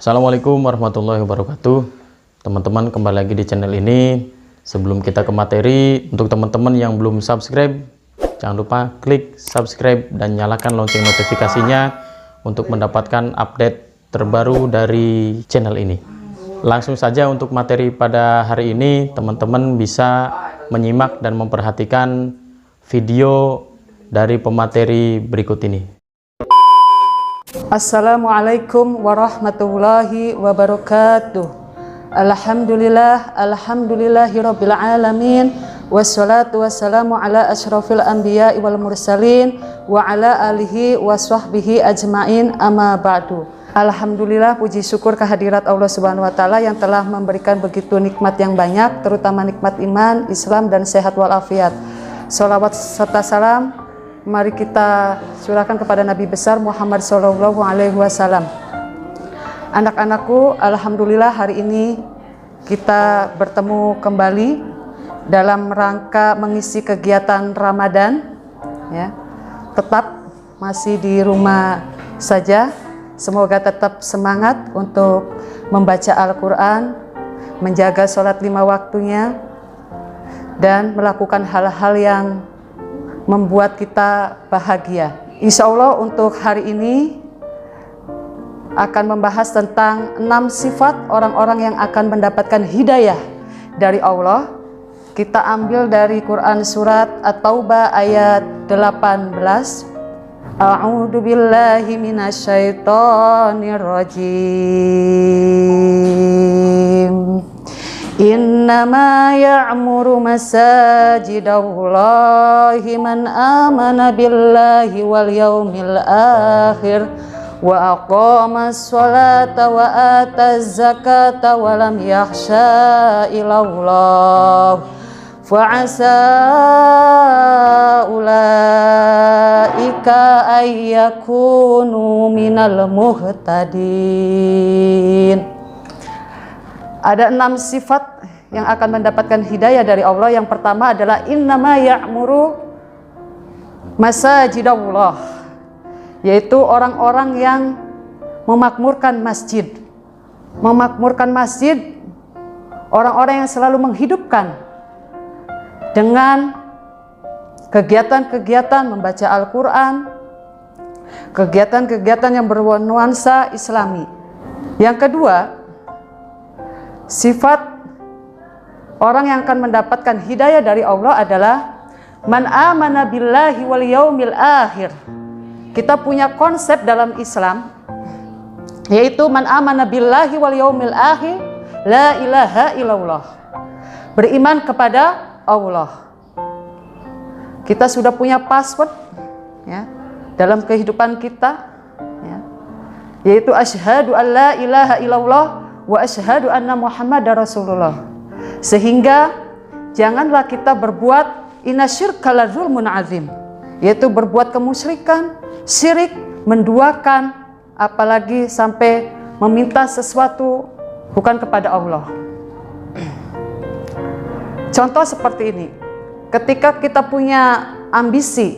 Assalamualaikum warahmatullahi wabarakatuh. Teman-teman, kembali lagi di channel ini. Sebelum kita ke materi, untuk teman-teman yang belum subscribe, jangan lupa klik subscribe dan nyalakan lonceng notifikasinya untuk mendapatkan update terbaru dari channel ini. Langsung saja untuk materi pada hari ini, teman-teman bisa menyimak dan memperhatikan video dari pemateri berikut ini. Assalamualaikum warahmatullahi wabarakatuh. Alhamdulillahirabbil alamin, wassalatu wassalamu ala asyrafil anbiya'i wal mursalin wa ala alihi wa sahbihi ajmain, amma ba'du. Alhamdulillah, puji syukur kehadirat Allah Subhanahu wa taala yang telah memberikan begitu nikmat yang banyak, terutama nikmat iman, Islam dan sehat walafiat. Sholawat serta salam mari kita curahkan kepada Nabi besar Muhammad SAW. Anak-anakku, alhamdulillah hari ini kita bertemu kembali dalam rangka mengisi kegiatan Ramadan. Ya, tetap masih di rumah saja. Semoga tetap semangat untuk membaca Al-Quran, menjaga sholat 5 waktunya, dan melakukan hal-hal yang membuat kita bahagia. Insya Allah untuk hari ini akan membahas tentang 6 sifat orang-orang yang akan mendapatkan hidayah dari Allah. Kita ambil dari Quran surat At-Taubah ayat 18. A'udzu billahi minasyaitonir rajim. Innama ya'muru masajidallahi man amana billahi wal yaumil akhir wa aqamas sholata wa ataz zakata wa lam yakhsha ilallah fa'asa ulaika ayyakunu minal muhtadin. Ada 6 sifat yang akan mendapatkan hidayah dari Allah. Yang pertama adalah innama ya'muru masajidallah, yaitu orang-orang yang memakmurkan masjid. Memakmurkan masjid, orang-orang yang selalu menghidupkan dengan kegiatan-kegiatan membaca Al-Quran, kegiatan-kegiatan yang bernuansa Islami. Yang kedua, sifat orang yang akan mendapatkan hidayah dari Allah adalah man amana billahi wal yaumil akhir. Kita punya konsep dalam Islam, yaitu man amana billahi wal yaumil akhir la ilaha illallah. Beriman kepada Allah. Kita sudah punya password ya, dalam kehidupan kita ya, yaitu asyhadu an la ilaha illallah wa asyhadu anna Muhammadar Rasulullah. Sehingga janganlah kita berbuat inasyirka la zulmun azim, yaitu berbuat kemusyrikan, syirik, menduakan, apalagi sampai meminta sesuatu bukan kepada Allah. Contoh seperti ini, ketika kita punya ambisi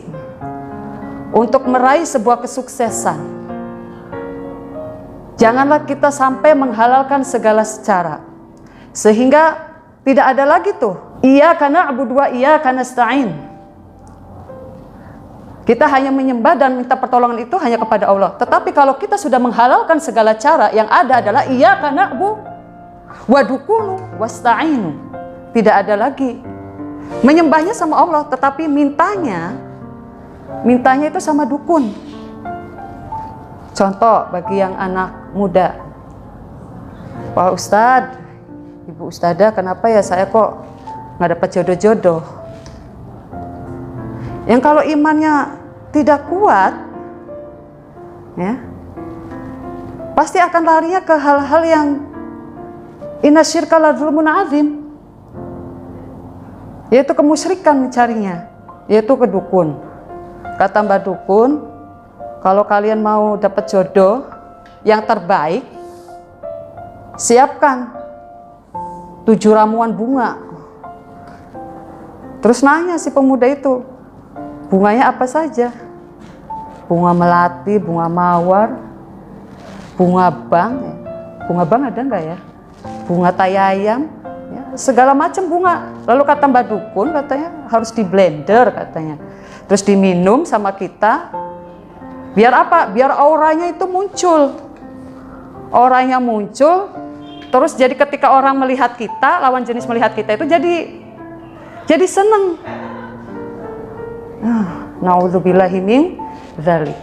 untuk meraih sebuah kesuksesan, janganlah kita sampai menghalalkan segala cara, sehingga tidak ada lagi tuh iyyaka na'budu wa iyyaka nasta'in. Kita hanya menyembah dan minta pertolongan itu hanya kepada Allah. Tetapi kalau kita sudah menghalalkan segala cara, yang ada adalah iyyaka na'budu wa dukunu wasta'inu. Tidak ada lagi menyembahnya sama Allah, tetapi mintanya itu sama dukun. Contoh bagi yang anak muda, Pak Ustadz, Ibu Ustadzah, kenapa ya saya kok nggak dapat jodoh-jodoh? Yang kalau imannya tidak kuat, ya, pasti akan larinya ke hal-hal yang inasyirka la zulmun azim, yaitu kemusyrikan mencarinya, yaitu ke dukun. Kata Mbak Dukun, kalau kalian mau dapat jodoh yang terbaik, siapkan 7 ramuan bunga. Terus nanya si pemuda itu, bunganya apa saja? Bunga melati, bunga mawar, bunga bang. Bunga bang ada nggak ya? Bunga tayayam, ya, segala macam bunga. Lalu kata Mbak Dukun katanya harus di blender katanya. Terus diminum sama kita. Biar apa? Biar auranya itu muncul. Auranya muncul, terus jadi ketika orang melihat kita, lawan jenis melihat kita itu jadi seneng. Naudzubillahi min dzalik.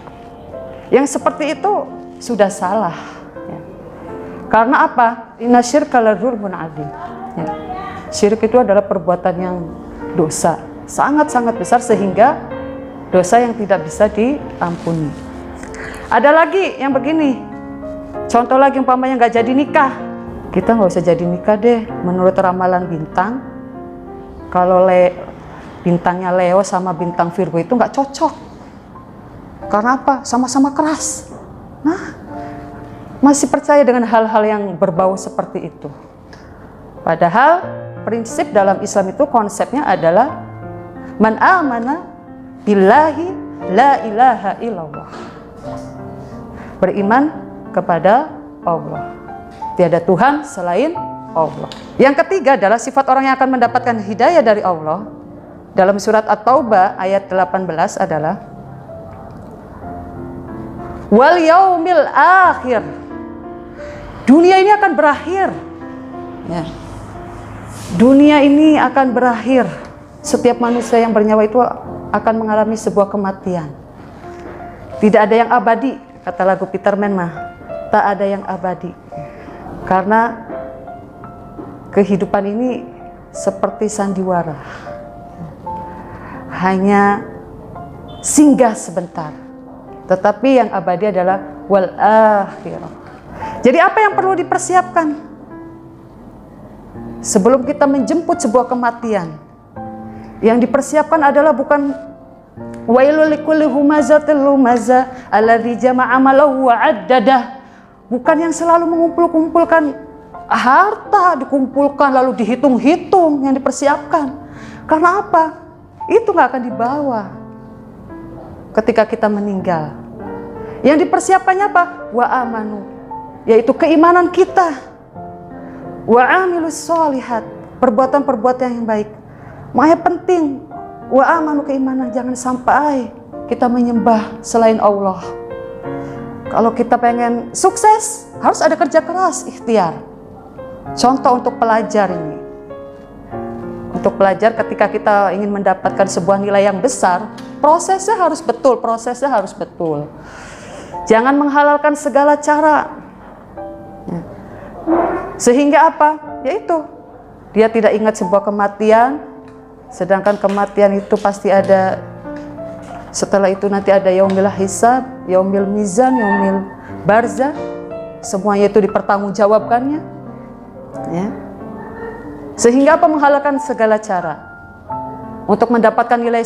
Yang seperti itu sudah salah. Ya. Karena apa? Inna syirka la dzulmun adzim. Ya. Syirik itu adalah perbuatan yang dosa, sangat-sangat besar sehingga dosa yang tidak bisa diampuni. Ada lagi yang begini. Contoh lagi umpamanya nggak jadi nikah, kita nggak usah jadi nikah deh. Menurut ramalan bintang, kalau bintangnya Leo sama bintang Virgo itu nggak cocok. Karena apa? Sama-sama keras. Nah, masih percaya dengan hal-hal yang berbau seperti itu. Padahal prinsip dalam Islam itu konsepnya adalah man amana billahi la ilaha illallah. Beriman kepada Allah. Tiada Tuhan selain Allah. Yang ketiga adalah sifat orang yang akan mendapatkan hidayah dari Allah. Dalam surat At-Taubah ayat 18 adalah wal yaumil akhir. Dunia ini akan berakhir. Ya. Dunia ini akan berakhir. Setiap manusia yang bernyawa itu akan mengalami sebuah kematian. Tidak ada yang abadi, kata lagu Peterman mah. Tak ada yang abadi. Karena kehidupan ini seperti sandiwara. Hanya singgah sebentar. Tetapi yang abadi adalah wal akhirah. Jadi apa yang perlu dipersiapkan? Sebelum kita menjemput sebuah kematian, yang dipersiapkan adalah bukan wailul likulli humazatil lumaza alladzi jama'a malahu wa 'addadah. Bukan yang selalu mengumpulkan harta, dikumpulkan lalu dihitung-hitung, yang dipersiapkan. Karena apa? Itu nggak akan dibawa ketika kita meninggal. Yang dipersiapkannya apa? Wa amanu, yaitu keimanan kita. Wa amilus sholihat, perbuatan-perbuatan yang baik. Makanya penting, wa amanu keimanan, jangan sampai kita menyembah selain Allah. Kalau kita pengen sukses, harus ada kerja keras, ikhtiar. Contoh untuk pelajar ini. Untuk pelajar ketika kita ingin mendapatkan sebuah nilai yang besar, prosesnya harus betul. Jangan menghalalkan segala cara. Sehingga apa? Yaitu, dia tidak ingat sebuah kematian, sedangkan kematian itu pasti ada. Setelah itu nanti ada yaumil hisab, yaumil mizan, yaumil barzah. Semuanya itu dipertanggungjawabkannya. Ya. Sehingga apa? Menghalalkan segala cara. Untuk mendapatkan nilai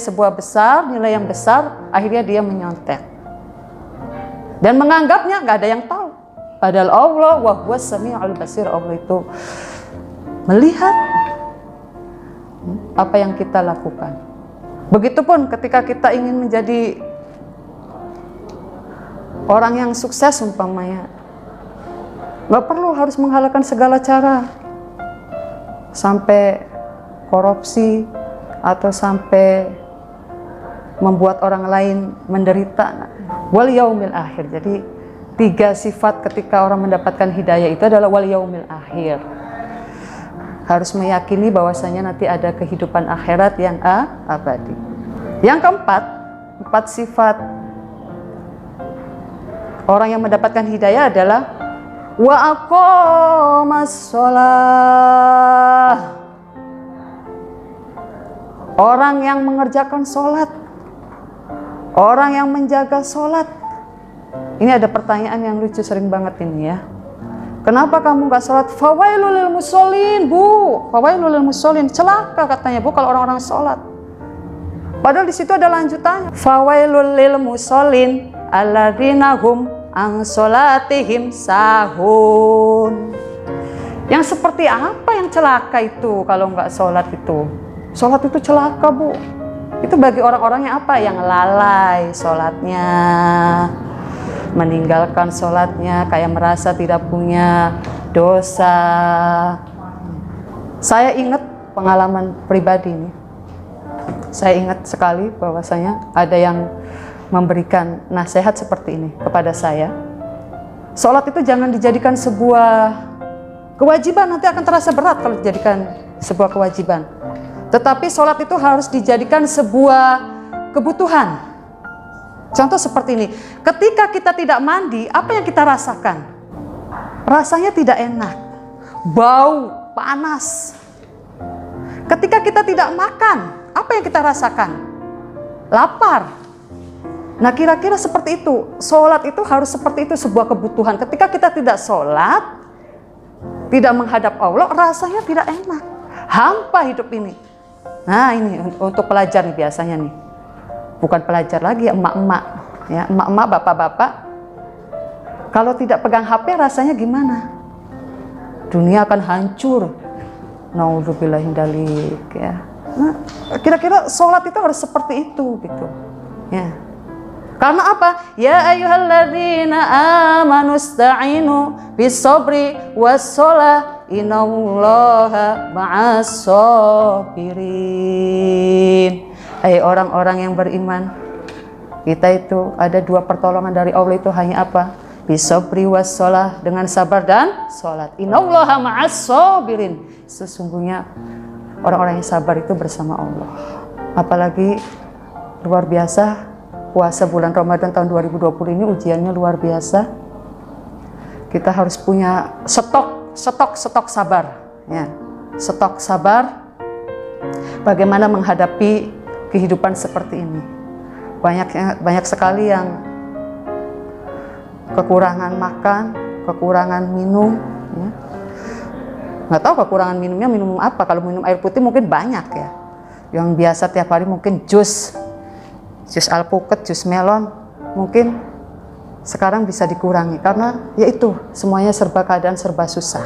nilai yang besar, akhirnya dia menyontek. Dan menganggapnya nggak ada yang tahu. Padahal Allah wa huwas sami'ul basir. Allah itu melihat apa yang kita lakukan. Begitupun ketika kita ingin menjadi orang yang sukses umpamanya, nggak perlu harus menghalalkan segala cara sampai korupsi atau sampai membuat orang lain menderita. Wal yaumil akhir. Jadi 3 sifat ketika orang mendapatkan hidayah itu adalah wal yaumil akhir. Harus meyakini bahwasanya nanti ada kehidupan akhirat yang abadi. Yang keempat, 4 sifat orang yang mendapatkan hidayah adalah wa aqamas shalah. Orang yang mengerjakan sholat, orang yang menjaga sholat. Ini ada pertanyaan yang lucu sering banget ini ya. Kenapa kamu nggak sholat? Fawailul lil musholin, Bu. Fawailul lil musholin. Celaka katanya, Bu, kalau orang-orang sholat. Padahal di situ ada lanjutannya. Fawailul lil musholin alladzina hum an sholatihim sahun. Yang seperti apa yang celaka itu kalau nggak sholat itu? Sholat itu celaka, Bu. Itu bagi orang-orang yang apa? Yang lalai sholatnya. meninggalkan sholatnya kayak merasa tidak punya dosa. Saya ingat pengalaman pribadi ini. Saya ingat sekali bahwasanya ada yang memberikan nasihat seperti ini kepada saya. Sholat itu jangan dijadikan sebuah kewajiban, nanti akan terasa berat kalau dijadikan sebuah kewajiban. Tetapi sholat itu harus dijadikan sebuah kebutuhan. Contoh seperti ini, ketika kita tidak mandi, apa yang kita rasakan? Rasanya tidak enak, bau, panas. Ketika kita tidak makan, apa yang kita rasakan? Lapar. Nah, kira-kira seperti itu. Sholat itu harus seperti itu, sebuah kebutuhan. Ketika kita tidak sholat, tidak menghadap Allah, rasanya tidak enak. Hampa hidup ini. Nah, ini untuk pelajar nih biasanya nih. Bukan pelajar lagi, emak-emak. Ya, emak-emak, bapak-bapak. Kalau tidak pegang HP rasanya gimana? Dunia akan hancur. Naudzubillahi dzalik, ya. Nah, kira-kira sholat itu harus seperti itu gitu. Ya. Karena apa? Ya ayyuhalladzina amanu ista'inu bis-sabri was-shalah innallaha ma'as-sabirin. Hai orang-orang yang beriman, kita itu ada dua pertolongan dari Allah itu hanya apa? Bis-sabri was-shalah, dengan sabar dan salat. Innallaha ma'as-sabirin. Sesungguhnya orang-orang yang sabar itu bersama Allah. Apalagi luar biasa puasa bulan Ramadan tahun 2020 ini ujiannya luar biasa. Kita harus punya stok sabar, ya. Stok sabar bagaimana menghadapi kehidupan seperti ini. Banyak sekali yang kekurangan makan, kekurangan minum, ya. Nggak tahu kekurangan minumnya minum apa. Kalau minum air putih mungkin banyak ya. Yang biasa tiap hari mungkin jus alpukat, jus melon, mungkin sekarang bisa dikurangi karena yaitu semuanya keadaan serba susah.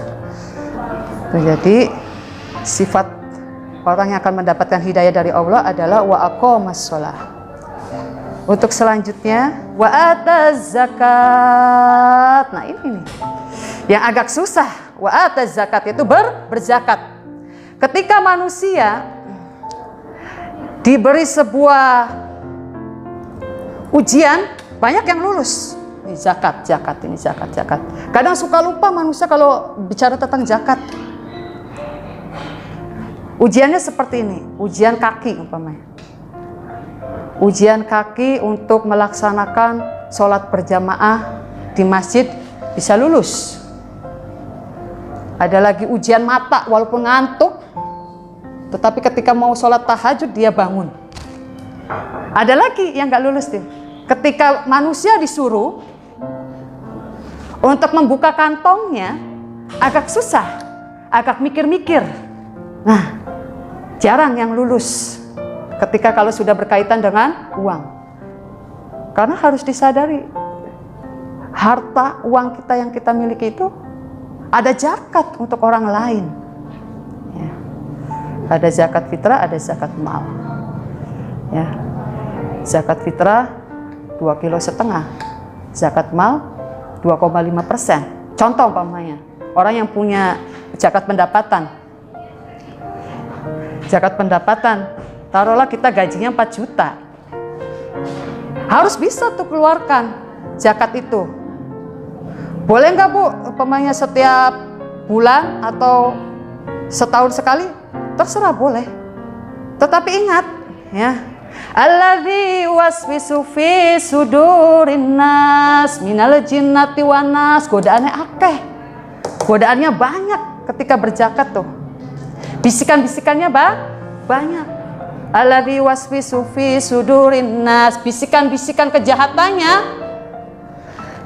Jadi sifat orang yang akan mendapatkan hidayah dari Allah adalah wa aqamas shalah. Untuk selanjutnya wa ataz zakat. Nah, ini nih yang agak susah. Wa ataz zakat itu berzakat. Ketika manusia diberi sebuah ujian, banyak yang lulus. Ini zakat. Kadang suka lupa manusia kalau bicara tentang zakat. Ujiannya seperti ini, ujian kaki umpamanya. Ujian kaki untuk melaksanakan sholat berjamaah di masjid bisa lulus. Ada lagi ujian mata, walaupun ngantuk, tetapi ketika mau sholat tahajud dia bangun. Ada lagi yang nggak lulus tuh. Ketika manusia disuruh untuk membuka kantongnya, agak susah, agak mikir-mikir. Nah, jarang yang lulus ketika kalau sudah berkaitan dengan uang. Karena harus disadari, harta uang kita yang kita miliki itu ada zakat untuk orang lain. Ya. Ada zakat fitrah, ada zakat mal. Ya. Zakat fitrah 2,5 kilo, zakat mal 2,5%. Contoh umpamanya, orang yang punya zakat pendapatan, taruhlah kita gajinya 4 juta, harus bisa tuh keluarkan zakat itu. Boleh nggak Bu, umpamanya setiap bulan atau setahun sekali? Terserah, boleh. Tetapi ingat, ya, alladzi waswisu fi sudurin nas minal jinnati wan nas. Godaannya akeh. Godaannya banyak ketika berzakat tuh. Bisikan-bisikannya banyak. Alladzi waswisu fi sudurin nas, bisikan-bisikan kejahatannya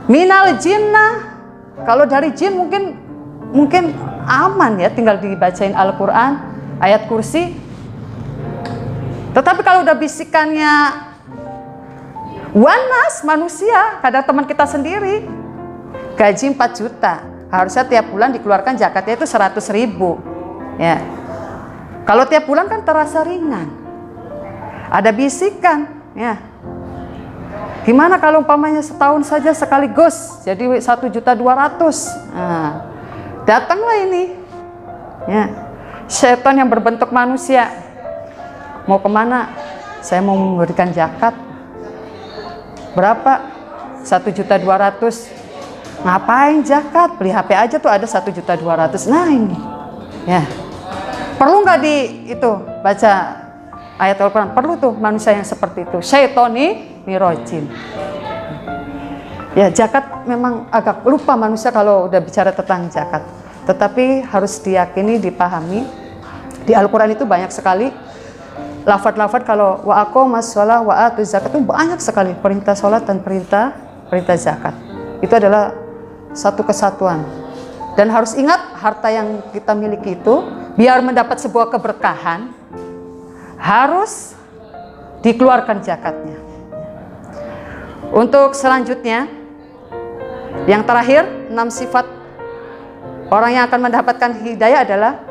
minal jinnah. Kalau dari jin mungkin aman ya, tinggal dibacain Al-Qur'an, ayat kursi. Tetapi kalau udah bisikannya wanas, manusia, kadang teman kita sendiri, gaji 4 juta, harusnya tiap bulan dikeluarkan zakatnya itu 100.000. Ya. Kalau tiap bulan kan terasa ringan. Ada bisikan, ya. Gimana kalau umpamanya setahun saja sekaligus jadi 1.200.000. Nah, datanglah ini ya, setan yang berbentuk manusia. Mau kemana? Saya mau memberikan zakat. Berapa? 1.200.000. Ngapain zakat? Beli HP aja tuh ada 1.200.000. Nah ini ya, perlu nggak di itu baca ayat Al-Quran? Perlu tuh manusia yang seperti itu. Syaitoni mirojin. Ya, zakat memang agak lupa manusia kalau udah bicara tentang zakat. Tetapi harus diyakini, dipahami. Di Al-Quran itu banyak sekali lafaz-lafaz kalau wa aqomas shalah wa atuz zakat, itu banyak sekali perintah sholat dan perintah zakat. Itu adalah satu kesatuan. Dan harus ingat, harta yang kita miliki itu biar mendapat sebuah keberkahan harus dikeluarkan zakatnya. Untuk selanjutnya, yang terakhir, 6 sifat orang yang akan mendapatkan hidayah adalah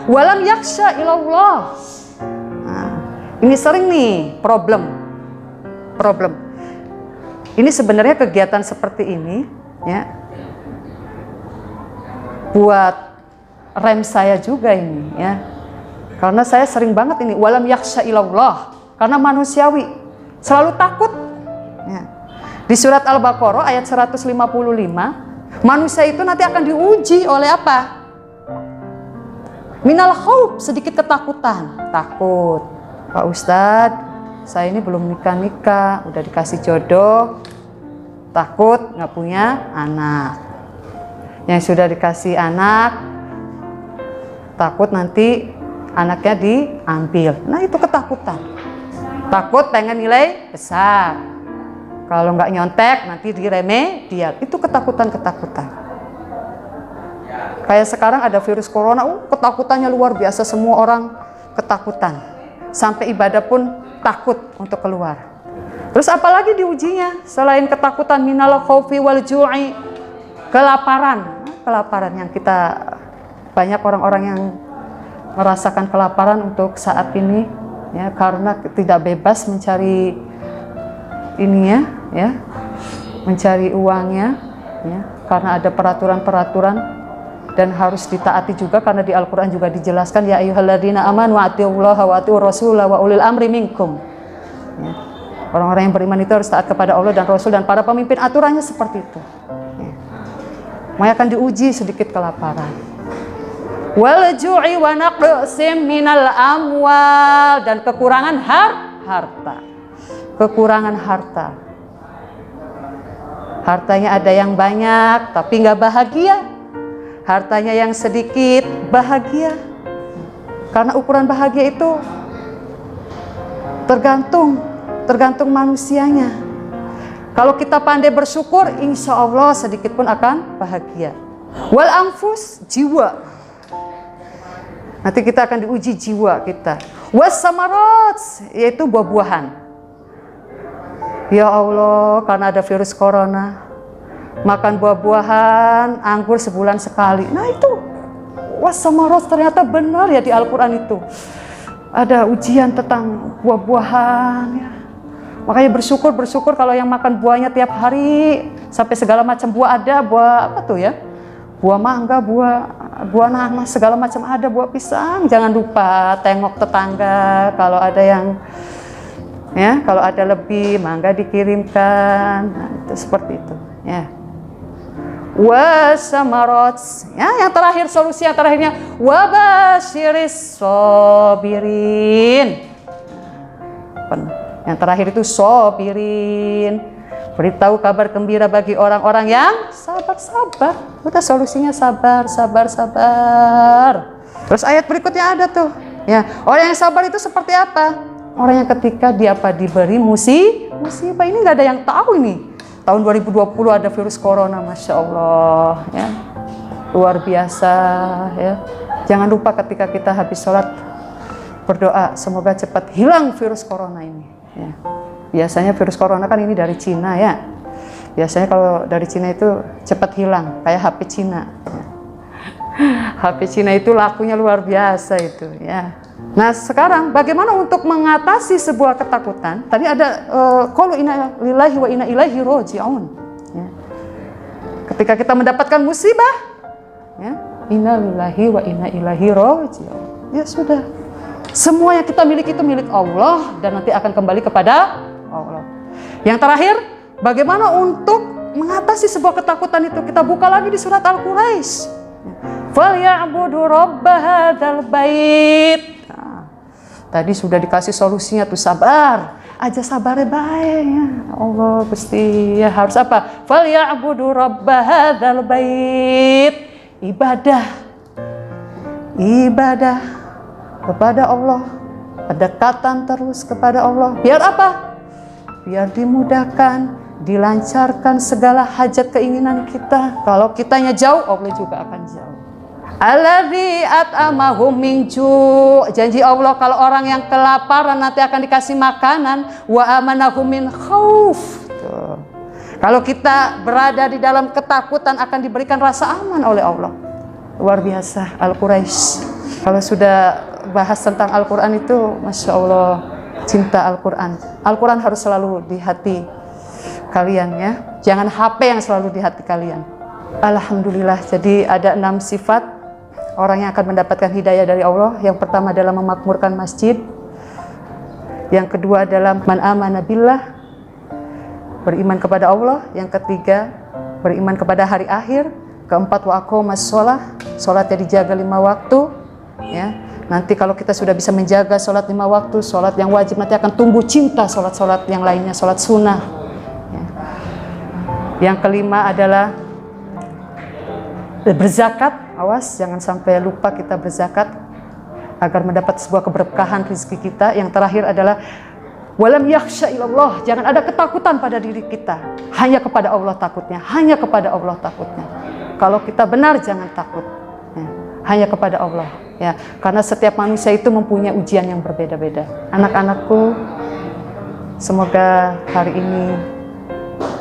walam yaksha ilallah. Nah, ini sering nih problem. Ini sebenarnya kegiatan seperti ini ya, buat rem saya juga ini ya, karena saya sering banget ini walam yaksha ilallah, karena manusiawi selalu takut ya. Di surat Al-Baqarah ayat 155, manusia itu nanti akan diuji oleh apa? Minal khauf, sedikit ketakutan. Takut, Pak Ustadz, saya ini belum nikah, udah dikasih jodoh, takut nggak punya anak. Yang sudah dikasih anak, takut nanti anaknya diambil. Nah itu ketakutan. Takut pengen nilai besar. Kalau nggak nyontek nanti diremedial. Itu ketakutan-ketakutan. Kayak sekarang ada virus corona, ketakutannya luar biasa. Semua orang ketakutan. Sampai ibadah pun takut untuk keluar. Terus apalagi diujinya? Selain ketakutan, minal khaufi wal ju'i, kelaparan yang kita, banyak orang-orang yang merasakan kelaparan untuk saat ini ya, karena tidak bebas mencari ininya ya, mencari uangnya ya, karena ada peraturan-peraturan dan harus ditaati juga, karena di Al-Quran juga dijelaskan ya ayyuhalladzina amanu atiullaha wa atiur rasulah wa ulil amri minkum ya. Orang-orang yang beriman itu harus taat kepada Allah dan Rasul dan para pemimpin, aturannya seperti itu. Mereka akan diuji sedikit kelaparan. Wal ju'i wa naqsim minal amwal, dan kekurangan harta. Kekurangan harta. Hartanya ada yang banyak tapi nggak bahagia. Hartanya yang sedikit bahagia. Karena ukuran bahagia itu tergantung manusianya. Kalau kita pandai bersyukur, insya Allah sedikit pun akan bahagia. Wal anfus, jiwa. Nanti kita akan diuji jiwa kita. Was samarat, yaitu buah-buahan. Ya Allah, karena ada virus corona, makan buah-buahan, anggur sebulan sekali. Nah itu, was samarat, ternyata benar ya di Al-Quran itu. Ada ujian tentang buah-buahan ya. Makanya bersyukur kalau yang makan buahnya tiap hari, sampai segala macam buah ada, buah apa tuh ya? Buah mangga, buah nanas, segala macam ada, buah pisang. Jangan lupa tengok tetangga kalau ada yang ya, kalau ada lebih mangga dikirimkan. Nah, itu seperti itu ya. Wasamarat ya, yang terakhir, solusi yang terakhirnya wabasyiris sabirin. Yang terakhir itu sobirin, beritahu kabar gembira bagi orang-orang yang sabar. Udah solusinya sabar. Terus ayat berikutnya ada tuh ya, orang yang sabar itu seperti apa? Orang yang ketika dia diberi musibah, ini nggak ada yang tahu ini. Tahun 2020 ada virus corona, Masya Allah ya, luar biasa ya. Jangan lupa ketika kita habis sholat berdoa, semoga cepat hilang virus corona ini. Ya. Biasanya virus corona kan ini dari Cina ya. Biasanya kalau dari Cina itu cepat hilang, kayak HP Cina. HP Cina itu lakunya luar biasa itu ya. Nah sekarang bagaimana untuk mengatasi sebuah ketakutan? Tadi ada qalu inna lillahi wa inna ilaihi raji'un. Ya. Ketika kita mendapatkan musibah, ya, inna lillahi wa inna ilaihi raji'un. Ya sudah. Semua yang kita miliki itu milik Allah dan nanti akan kembali kepada Allah. Yang terakhir, bagaimana untuk mengatasi sebuah ketakutan itu? Kita buka lagi di surat Al-Quraisy. Falyabudu rabb hadzal bait. Nah, tadi sudah dikasih solusinya tuh, sabar. Aja sabarnya baik ya. Allah Gusti ya harus apa? Falyabudu rabb hadzal bait. Ibadah kepada Allah, pendekatan terus kepada Allah. Biar apa? Biar dimudahkan, dilancarkan segala hajat keinginan kita. Kalau kitanya jauh, Allah juga akan jauh. Alladzi at'amahum min ju'. Janji Allah kalau orang yang kelaparan nanti akan dikasih makanan. Wa amanahum min khauf. Tuh. Kalau kita berada di dalam ketakutan akan diberikan rasa aman oleh Allah. Luar biasa Al-Quraisy. Kalau sudah bahas tentang Al-Quran itu, Masya Allah, cinta Al-Quran. Al-Quran harus selalu di hati kalian ya. Jangan HP yang selalu di hati kalian. Alhamdulillah, jadi ada 6 sifat orang yang akan mendapatkan hidayah dari Allah. Yang pertama adalah memakmurkan masjid. Yang kedua adalah man amana billah, beriman kepada Allah. Yang ketiga, beriman kepada hari akhir. Keempat, wa aqomas sholah, sholatnya dijaga 5 waktu ya. Nanti kalau kita sudah bisa menjaga sholat 5 waktu, sholat yang wajib, nanti akan tumbuh cinta sholat-sholat yang lainnya, sholat sunnah ya. Yang kelima adalah berzakat. Awas jangan sampai lupa kita berzakat agar mendapat sebuah keberkahan rezeki kita. Yang terakhir adalah walam yakhsha ilallah, jangan ada ketakutan pada diri kita, hanya kepada Allah takutnya, hanya kepada Allah takutnya. Kalau kita benar jangan takut ya. Hanya kepada Allah ya, karena setiap manusia itu mempunyai ujian yang berbeda-beda. Anak-anakku, semoga hari ini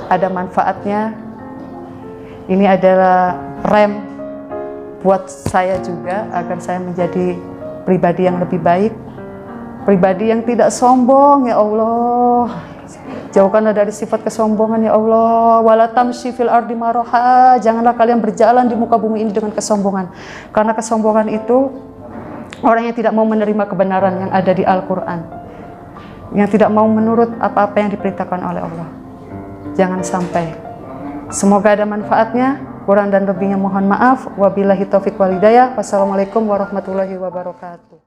ada manfaatnya. Ini adalah rem buat saya juga agar saya menjadi pribadi yang lebih baik, pribadi yang tidak sombong ya Allah. Jauhkanlah dari sifat kesombongan ya Allah. Wala tamshi fil ardi maraha. Janganlah kalian berjalan di muka bumi ini dengan kesombongan. Karena kesombongan itu orang yang tidak mau menerima kebenaran yang ada di Al-Quran, yang tidak mau menurut apa-apa yang diperintahkan oleh Allah. Jangan sampai. Semoga ada manfaatnya. Kurang dan lebihnya mohon maaf. Wabillahi taufiq wal hidayah. Wassalamualaikum warahmatullahi wabarakatuh.